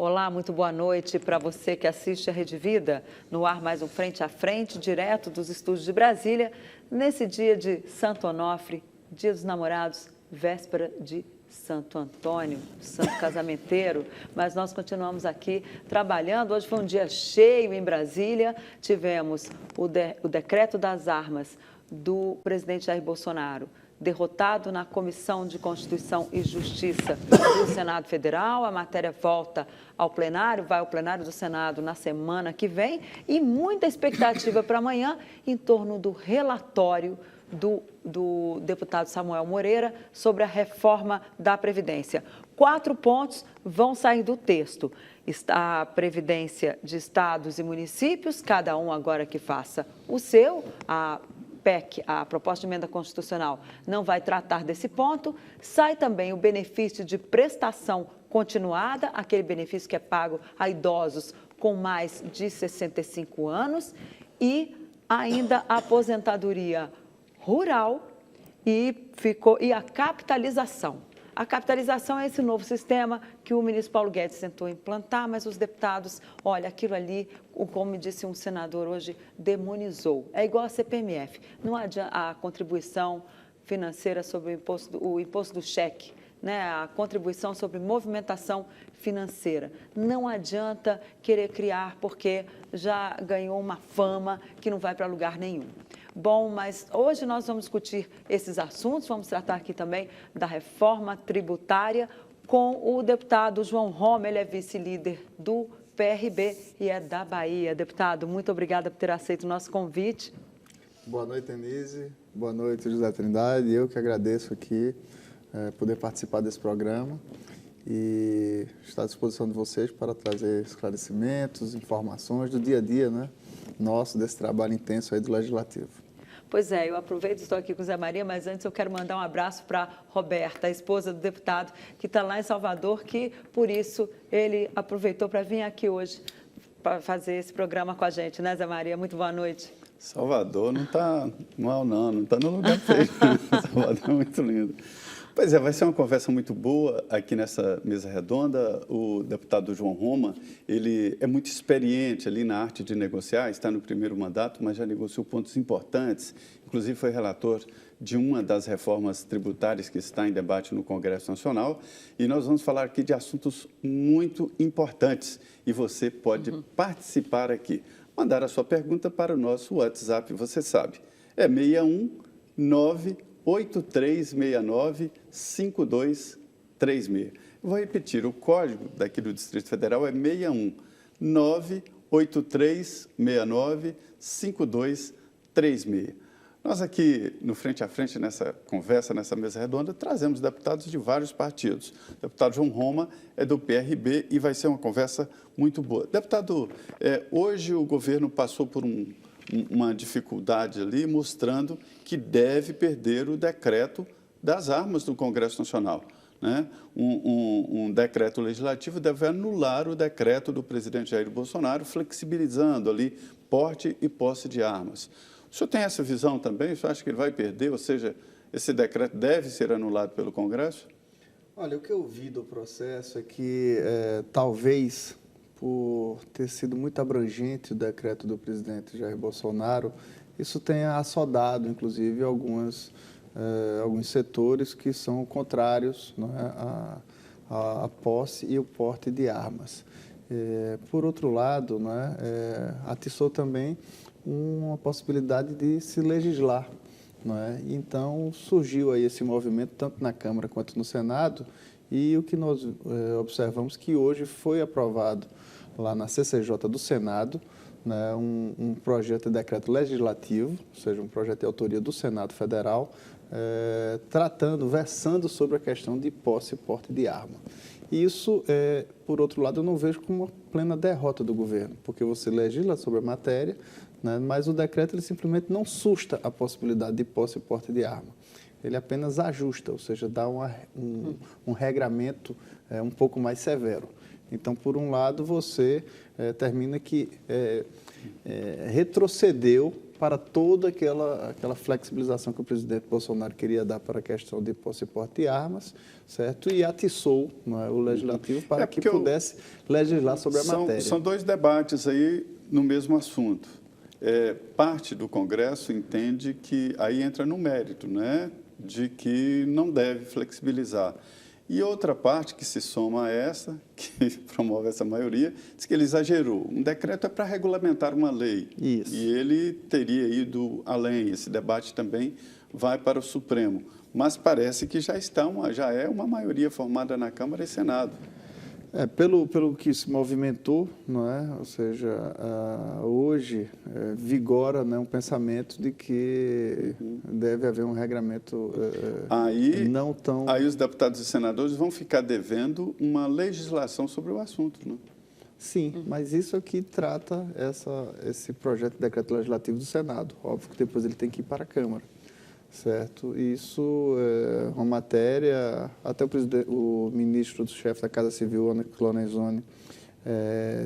Olá, muito boa noite para você que assiste a Rede Vida. No ar mais um Frente a Frente, direto dos estúdios de Brasília, nesse dia de Santo Onofre, Dia dos Namorados, véspera de Santo Antônio, santo casamenteiro. Mas nós continuamos aqui trabalhando. Hoje foi um dia cheio em Brasília. Tivemos o decreto das armas do presidente Jair Bolsonaro, derrotado na Comissão de Constituição e Justiça do Senado Federal. A matéria volta ao plenário, vai ao plenário do Senado na semana que vem e muita expectativa para amanhã em torno do relatório do deputado Samuel Moreira sobre a reforma da Previdência. 4 pontos vão sair do texto. Está a Previdência de estados e municípios, cada um agora que faça o seu. A PEC, a proposta de emenda constitucional, não vai tratar desse ponto. Sai também o benefício de prestação continuada, aquele benefício que é pago a idosos com mais de 65 anos, e ainda a aposentadoria rural e a capitalização. A capitalização é esse novo sistema que o ministro Paulo Guedes tentou implantar, mas os deputados, olha, aquilo ali, como me disse um senador hoje, demonizou. É igual a CPMF, não adianta a contribuição financeira sobre o imposto do cheque, né? A contribuição sobre movimentação financeira. Não adianta querer criar porque já ganhou uma fama que não vai para lugar nenhum. Bom, mas hoje nós vamos discutir esses assuntos, vamos tratar aqui também da reforma tributária com o deputado João Roma. Ele é vice-líder do PRB e é da Bahia. Deputado, muito obrigada por ter aceito o nosso convite. Boa noite, Denise. Boa noite, José Trindade. Eu que agradeço aqui poder participar desse programa e estar à disposição de vocês para trazer esclarecimentos, informações do dia a dia, né, nosso, desse trabalho intenso aí do Legislativo. Pois é, eu aproveito, estou aqui com o Zé Maria, mas antes eu quero mandar um abraço para Roberta, a esposa do deputado, que está lá em Salvador, que por isso ele aproveitou para vir aqui hoje para fazer esse programa com a gente, né, Zé Maria? Muito boa noite. Salvador não está mal, não está no lugar feio. Salvador é muito lindo. Pois é, vai ser uma conversa muito boa aqui nessa mesa redonda. O deputado João Roma, ele é muito experiente ali na arte de negociar, está no primeiro mandato, mas já negociou pontos importantes, inclusive foi relator de uma das reformas tributárias que está em debate no Congresso Nacional, e nós vamos falar aqui de assuntos muito importantes, e você pode participar aqui. Mandar a sua pergunta para o nosso WhatsApp, você sabe, é 619-8369-5236. Vou repetir, o código daqui do Distrito Federal é 619-8369-5236. Nós aqui, no Frente a Frente, nessa conversa, nessa mesa redonda, trazemos deputados de vários partidos. O deputado João Roma é do PRB e vai ser uma conversa muito boa. Deputado, hoje o governo passou por uma dificuldade ali, mostrando que deve perder o decreto das armas do Congresso Nacional, né? Um decreto legislativo deve anular o decreto do presidente Jair Bolsonaro, flexibilizando ali porte e posse de armas. O senhor tem essa visão também? O senhor acha que ele vai perder, ou seja, esse decreto deve ser anulado pelo Congresso? Olha, o que eu vi do processo é que talvez, por ter sido muito abrangente o decreto do presidente Jair Bolsonaro, isso tenha assodado, inclusive, alguns setores que são contrários, né, à posse e o porte de armas. Por outro lado, né, atiçou também uma possibilidade de se legislar, não é? Então, surgiu aí esse movimento, tanto na Câmara quanto no Senado, e o que nós observamos que hoje foi aprovado lá na CCJ do Senado, né, um projeto de decreto legislativo, ou seja, um projeto de autoria do Senado Federal, versando sobre a questão de posse e porte de arma. E isso, por outro lado, eu não vejo como uma plena derrota do governo, porque você legisla sobre a matéria, né, mas o decreto ele simplesmente não susta a possibilidade de posse e porte de arma. Ele apenas ajusta, ou seja, dá um regramento um pouco mais severo. Então, por um lado, você termina que retrocedeu para toda aquela flexibilização que o presidente Bolsonaro queria dar para a questão de posse e porte de armas, certo? E atiçou, não é, o legislativo para que pudesse legislar sobre a matéria. São dois debates aí no mesmo assunto. Parte do Congresso entende que aí entra no mérito, né, de que não deve flexibilizar. E outra parte que se soma a essa, que promove essa maioria, diz que ele exagerou. Um decreto é para regulamentar uma lei. Isso. E ele teria ido além. Esse debate também vai para o Supremo. Mas parece que já é uma maioria formada na Câmara e Senado. Pelo que se movimentou, não é? Ou seja, hoje vigora, né, um pensamento de que deve haver um regramento não tão... Aí os deputados e senadores vão ficar devendo uma legislação sobre o assunto, né? Sim, mas isso aqui trata esse projeto de decreto legislativo do Senado. Óbvio que depois ele tem que ir para a Câmara. Certo? Isso é uma matéria, até o ministro do chefe da Casa Civil, Onyx Lorenzoni,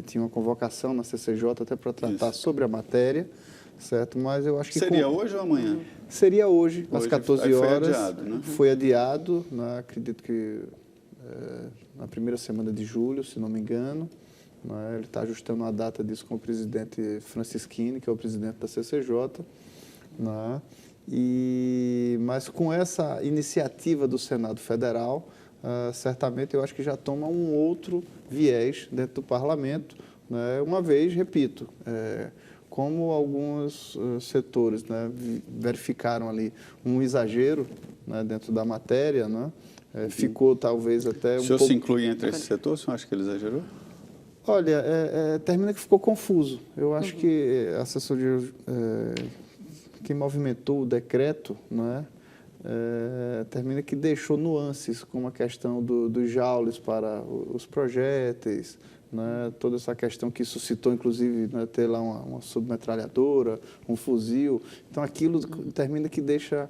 tinha uma convocação na CCJ até para tratar sobre a matéria, certo? Mas eu acho que... Seria hoje ou amanhã? Seria hoje, às 14 horas. Foi adiado, né? Foi adiado, né? Acredito que na primeira semana de julho, se não me engano. Né? Ele está ajustando a data disso com o presidente Francisquini, que é o presidente da CCJ, né? Mas com essa iniciativa do Senado Federal, certamente eu acho que já toma um outro viés dentro do parlamento, né? Uma vez, repito, como alguns setores, né, verificaram ali um exagero, né, dentro da matéria, né? Ficou talvez até o senhor se inclui entre esses setores? O senhor acha que ele exagerou? Olha, termina que ficou confuso. Eu acho que a assessoria... que movimentou o decreto, não é? Termina que deixou nuances, como a questão dos joules para os projéteis, né? Toda essa questão que suscitou, inclusive, né, ter lá uma submetralhadora, um fuzil. Então, aquilo termina que deixa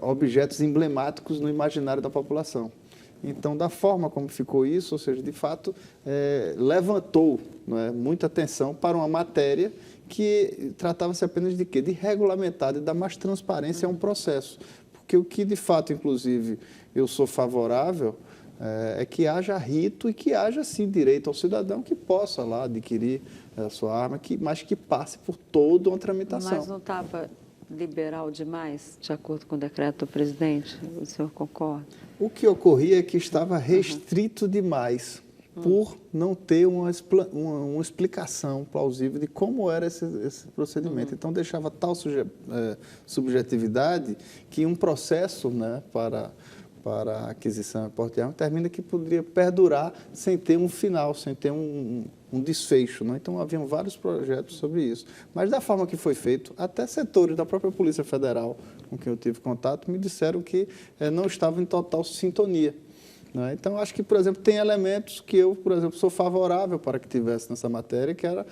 objetos emblemáticos no imaginário da população. Então, da forma como ficou isso, ou seja, de fato, levantou, não é, muita atenção para uma matéria que tratava-se apenas de quê? De regulamentar, de dar mais transparência a um processo. Porque o que, de fato, inclusive, eu sou favorável é que haja rito e que haja, sim, direito ao cidadão que possa lá adquirir a sua arma, mas que passe por toda uma tramitação. Mas não estava liberal demais, de acordo com o decreto do presidente? O senhor concorda? O que ocorria é que estava restrito demais, por não ter uma explicação plausível de como era esse procedimento. Então, deixava tal subjetividade que um processo, né, para a aquisição e porte de arma termina que poderia perdurar sem ter um final, sem ter um desfecho. Né? Então, haviam vários projetos sobre isso. Mas, da forma que foi feito, até setores da própria Polícia Federal, com quem eu tive contato, me disseram que não estavam em total sintonia. Né? Então, acho que, por exemplo, tem elementos que eu, por exemplo, sou favorável para que tivesse nessa matéria, que era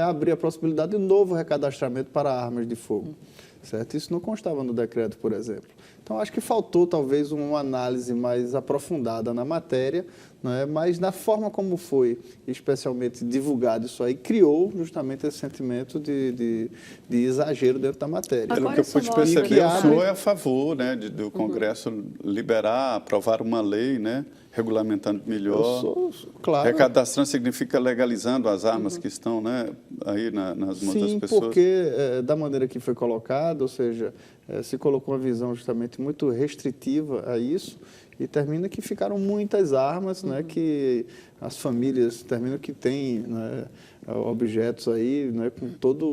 abrir a possibilidade de um novo recadastramento para armas de fogo. Certo? Isso não constava no decreto, por exemplo. Então, acho que faltou, talvez, uma análise mais aprofundada na matéria, né? Mas na forma como foi, especialmente divulgado isso aí, criou justamente esse sentimento de exagero dentro da matéria. Pelo que eu pude perceber, o senhor é a favor, né, do Congresso liberar, aprovar uma lei, né, regulamentando melhor. Claro. Recadastrando significa legalizando as armas que estão, né, aí nas mãos das pessoas. Sim, porque da maneira que foi colocado, ou seja, se colocou uma visão justamente muito restritiva a isso e termina que ficaram muitas armas, né, que as famílias terminam que têm, né, objetos aí, né, com todo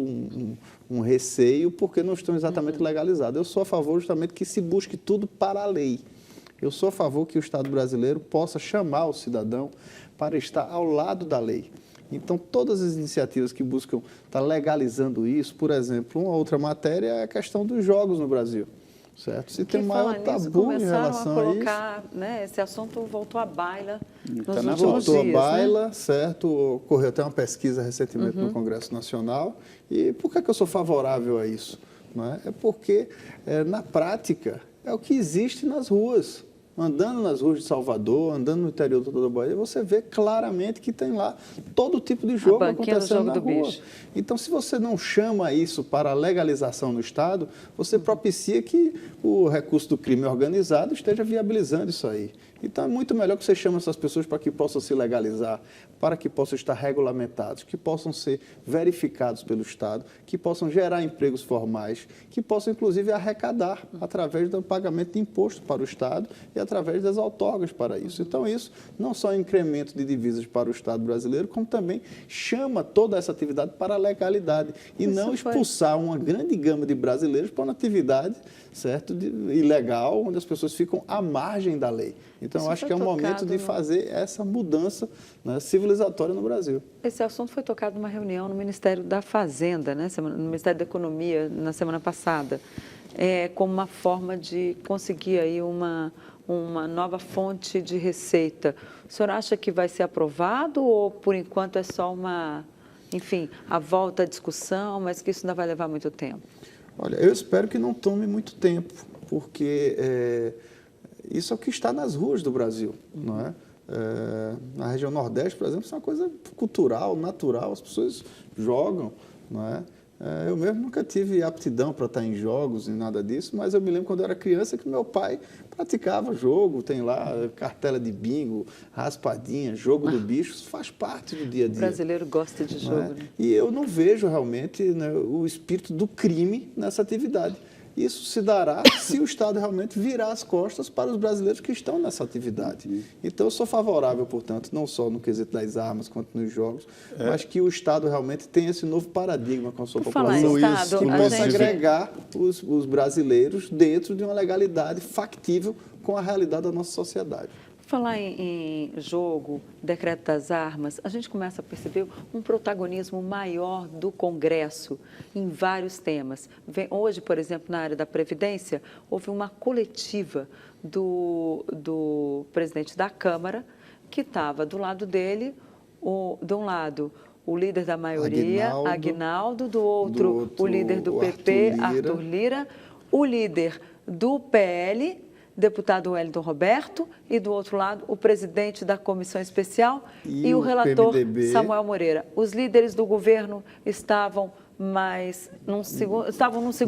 um receio porque não estão exatamente legalizados. Eu sou a favor justamente que se busque tudo para a lei. Eu sou a favor que o Estado brasileiro possa chamar o cidadão para estar ao lado da lei. Então, todas as iniciativas que buscam estar legalizando isso, por exemplo, uma outra matéria é a questão dos jogos no Brasil. Certo? Se tem um maior tabu em relação a isso... Né, esse assunto voltou à baila nos últimos dias. Voltou à baila, né? Certo? Ocorreu até uma pesquisa recentemente no Congresso Nacional. E por que eu sou favorável a isso? Não é? É porque, na prática, é o que existe nas ruas. andando nas ruas de Salvador, andando no interior da Bahia, você vê claramente que tem lá todo tipo de jogo acontecendo na rua. Então, se você não chama isso para legalização no Estado, você propicia que o recurso do crime organizado esteja viabilizando isso aí. Então, é muito melhor que você chame essas pessoas para que possam se legalizar, para que possam estar regulamentados, que possam ser verificados pelo Estado, que possam gerar empregos formais, que possam, inclusive, arrecadar através do pagamento de imposto para o Estado e através das outorgas para isso. Então, isso não só é um incremento de divisas para o Estado brasileiro, como também chama toda essa atividade para a legalidade e isso não expulsar uma grande gama de brasileiros para uma atividade, certo, ilegal, onde as pessoas ficam à margem da lei. Então, eu acho que é o momento de fazer essa mudança, né, civilizatória no Brasil. Esse assunto foi tocado numa reunião no Ministério da Fazenda, né, no Ministério da Economia, na semana passada, como uma forma de conseguir aí uma nova fonte de receita. O senhor acha que vai ser aprovado ou, por enquanto, é só enfim, a volta à discussão, mas que isso ainda vai levar muito tempo? Olha, eu espero que não tome muito tempo, porque isso é o que está nas ruas do Brasil, não é? Na região Nordeste, por exemplo, isso é uma coisa cultural, natural, as pessoas jogam, não é? Eu mesmo nunca tive aptidão para estar em jogos e nada disso, mas eu me lembro quando eu era criança que meu pai praticava jogo, tem lá cartela de bingo, raspadinha, jogo do bicho, isso faz parte do dia a dia. O brasileiro gosta de jogo, né? E eu não vejo realmente, né, o espírito do crime nessa atividade. Isso se dará se o Estado realmente virar as costas para os brasileiros que estão nessa atividade. Então, eu sou favorável, portanto, não só no quesito das armas, quanto nos jogos, mas que o Estado realmente tenha esse novo paradigma com a sua população, que possa agregar os brasileiros dentro de uma legalidade factível com a realidade da nossa sociedade. Falar em jogo, decreto das armas, a gente começa a perceber um protagonismo maior do Congresso em vários temas. Hoje, por exemplo, na área da Previdência, houve uma coletiva do presidente da Câmara, que estava do lado dele, de um lado, o líder da maioria, Aguinaldo, do outro, o líder do PP, Arthur Lira, o líder do PL, deputado Wellington Roberto, e do outro lado o presidente da comissão especial e o relator PMDB. Samuel Moreira. Os líderes do governo estavam num segundo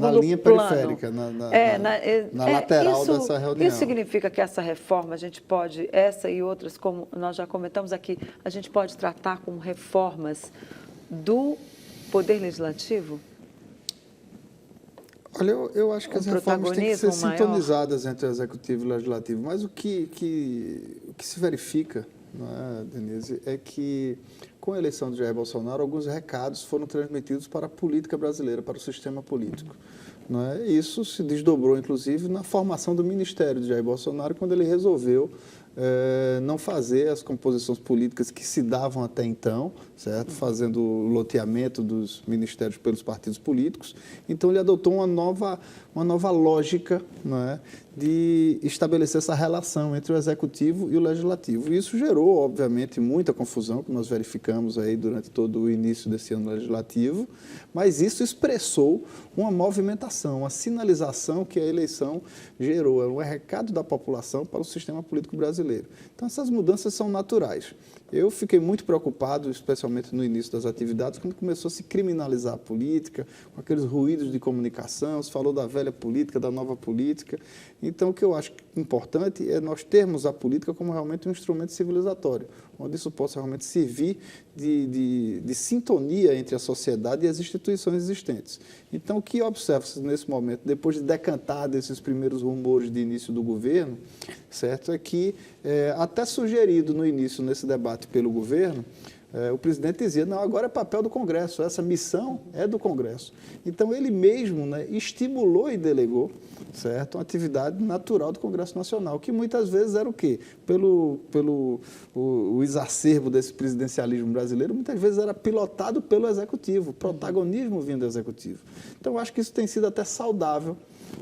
na linha plano. Periférica, na lateral dessa reunião. Isso significa que essa reforma, a gente pode, essa e outras, como nós já comentamos aqui, a gente pode tratar como reformas do Poder Legislativo? Olha, eu acho que as reformas têm que ser sintonizadas entre o Executivo e o Legislativo, mas o que se verifica, não é, Denise, é que com a eleição de Jair Bolsonaro, alguns recados foram transmitidos para a política brasileira, para o sistema político. Não é? Isso se desdobrou, inclusive, na formação do Ministério de Jair Bolsonaro, quando ele resolveu não fazer as composições políticas que se davam até então, certo? Fazendo o loteamento dos ministérios pelos partidos políticos. Então, ele adotou uma nova lógica, não é, de estabelecer essa relação entre o Executivo e o Legislativo. E isso gerou, obviamente, muita confusão, que nós verificamos aí durante todo o início desse ano legislativo, mas isso expressou uma movimentação, uma sinalização que a eleição gerou, é um recado da população para o sistema político brasileiro. Então, essas mudanças são naturais. Eu fiquei muito preocupado, especialmente no início das atividades, quando começou a se criminalizar a política, com aqueles ruídos de comunicação, se falou da velha política, da nova política. Então, o que eu acho importante é nós termos a política como realmente um instrumento civilizatório, onde isso possa realmente servir de sintonia entre a sociedade e as instituições existentes. Então, o que observa-se nesse momento, depois de decantar desses primeiros rumores de início do governo, certo, é que, até sugerido no início, nesse debate pelo governo, o presidente dizia, não, agora é papel do Congresso, essa missão é do Congresso. Então, ele mesmo, né, estimulou e delegou, certo, uma atividade natural do Congresso Nacional, que muitas vezes era o quê? O exacerbo desse presidencialismo brasileiro, muitas vezes era pilotado pelo Executivo, o protagonismo vindo do Executivo. Então, eu acho que isso tem sido até saudável,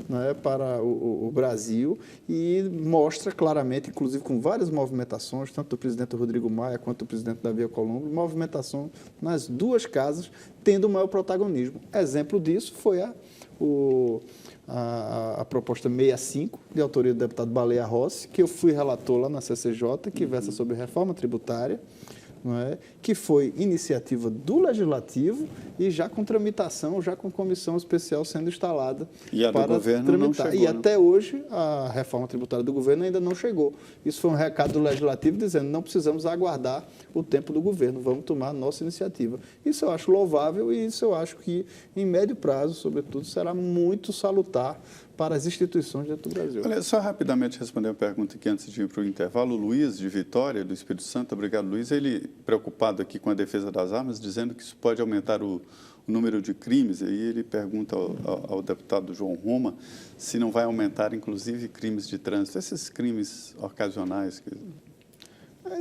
né, para o Brasil e mostra claramente, inclusive com várias movimentações, tanto do presidente Rodrigo Maia quanto do presidente Davi Alcolumbre, movimentação nas duas casas, tendo maior protagonismo. Exemplo disso foi a proposta 65, de autoria do deputado Baleia Rossi, que eu fui relator lá na CCJ, que versa sobre reforma tributária, não é? Que foi iniciativa do Legislativo e já com tramitação, já com comissão especial sendo instalada E a do para governo tramitar. não chegou, E até hoje a reforma tributária do governo ainda não chegou. Isso foi um recado do Legislativo dizendo não precisamos aguardar o tempo do governo, vamos tomar a nossa iniciativa. Isso eu acho louvável e isso eu acho que em médio prazo, sobretudo, será muito salutar para as instituições dentro do Brasil. Olha, só rapidamente responder uma pergunta aqui antes de ir para o intervalo. O Luiz, de Vitória, do Espírito Santo, obrigado, Luiz. Ele, preocupado aqui com a defesa das armas, dizendo que isso pode aumentar o número de crimes. Aí ele pergunta ao deputado João Roma se não vai aumentar, inclusive, crimes de trânsito, esses crimes ocasionais.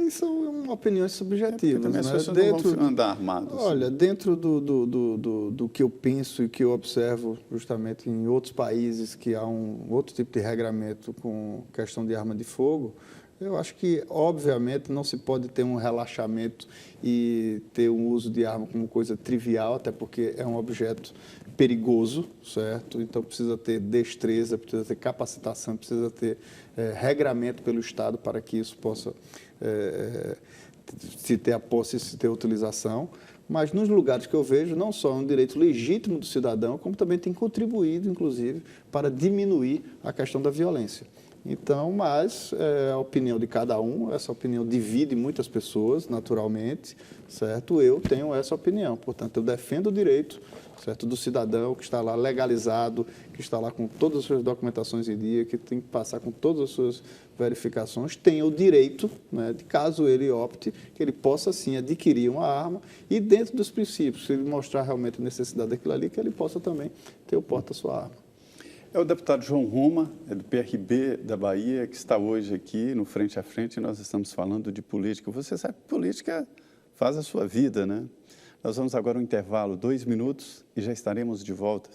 Isso são opiniões subjetivas. As né? pessoas não vão andar armadas. Olha, dentro do que eu penso e que eu observo justamente em outros países que há um outro tipo de regramento com questão de arma de fogo, eu acho que, obviamente, não se pode ter um relaxamento e ter um uso de arma como coisa trivial, até porque é um objeto perigoso, certo? Então, precisa ter destreza, precisa ter capacitação, precisa ter regramento pelo Estado para que isso possa se ter a posse e se ter a utilização. Mas, nos lugares que eu vejo, não só é um direito legítimo do cidadão, como também tem contribuído, inclusive, para diminuir a questão da violência. Então, mas é a opinião de cada um, essa opinião divide muitas pessoas, naturalmente, certo? Eu tenho essa opinião, portanto, eu defendo o direito, certo, do cidadão que está lá legalizado, que está lá com todas as suas documentações em dia, que tem que passar com todas as suas verificações, tem o direito, né, de caso ele opte, que ele possa, sim, adquirir uma arma e, dentro dos princípios, se ele mostrar realmente a necessidade daquilo ali, que ele possa também ter o porte da sua arma. É o deputado João Roma, é do PRB da Bahia, que está hoje aqui no Frente a Frente e nós estamos falando de política. Você sabe que política faz a sua vida, né? Nós vamos agora ao intervalo, 2 minutos, e já estaremos de volta.